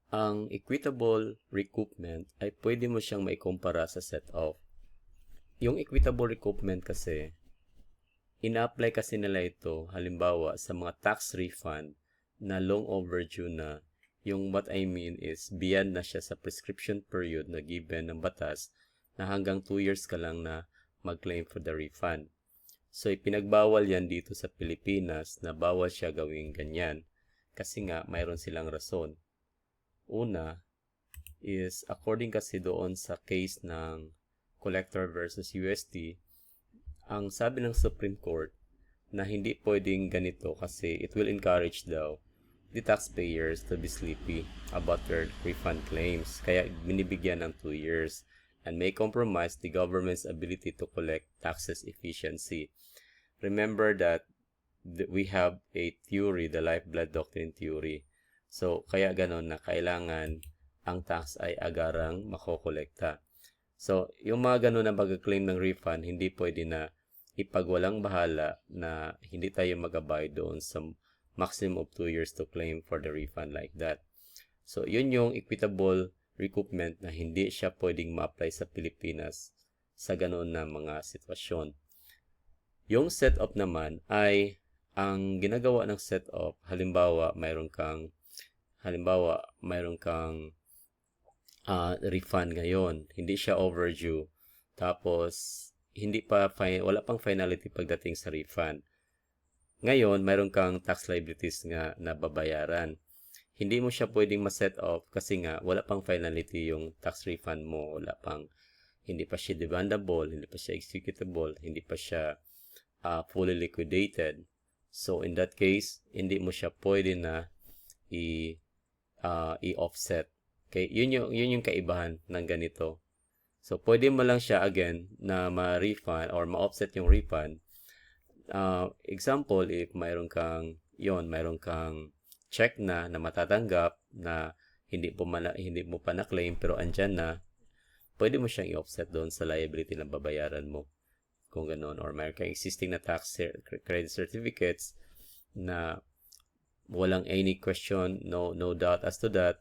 Ang equitable recoupment ay pwede mo siyang maikumpara sa set-off. Yung equitable recoupment kasi, ina-apply kasi nila ito halimbawa sa mga tax refund na long overdue na. Yung what I mean is beyond na siya sa prescription period na given ng batas na hanggang 2 years ka lang na mag-claim for the refund. So ipinagbawal yan dito sa Pilipinas na bawal siya gawing ganyan kasi nga mayroon silang rason. Una is according kasi doon sa case ng Collector versus UST, ang sabi ng Supreme Court na hindi pwedeng ganito kasi it will encourage daw the taxpayers to be sleepy about their refund claims. Kaya binibigyan ng 2 years and may compromise the government's ability to collect taxes efficiency. Remember that we have a theory, the lifeblood doctrine theory. So, kaya ganon na kailangan ang tax ay agarang makokolekta. So, yung mga ganon na mag-claim ng refund, hindi pwede na ipagwalang bahala na hindi tayo mag-abide doon sa maximum of 2 years to claim for the refund like that. So, yun yung equitable recoupment na hindi siya pwedeng ma-apply sa Pilipinas sa ganon na mga sitwasyon. Yung set-off naman ay ang ginagawa ng set-off, halimbawa mayroon kang refund ngayon, hindi siya overdue, tapos wala pang finality pagdating sa refund. Ngayon, mayroon kang tax liabilities nga na babayaran. Hindi mo siya pwedeng ma-set off kasi nga wala pang finality yung tax refund mo, hindi pa siya demandable, hindi pa siya executable, hindi pa siya fully liquidated. So in that case, hindi mo siya pwede na i-offset. Okay, yun yung kaibahan ng ganito. So pwede mo lang siya again na ma-refund or ma-offset yung refund. Example, if mayroon kang check na matatanggap na hindi mo pa na-claim pero andyan na, pwede mo siyang i-offset doon sa liability na babayaran mo. Kung gano'n, or mayroon kang existing na tax credit certificates na walang any question, no doubt as to that,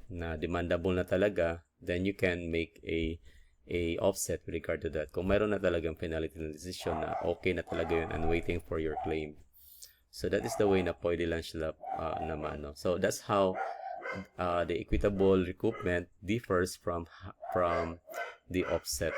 na demandable na talaga, then you can make a offset with regard to that. Kung mayroon na talagang penalty na decision na okay na talaga yun and waiting for your claim. So that is the way na pwede lang sila naman. So that's how the equitable recoupment differs from the offset.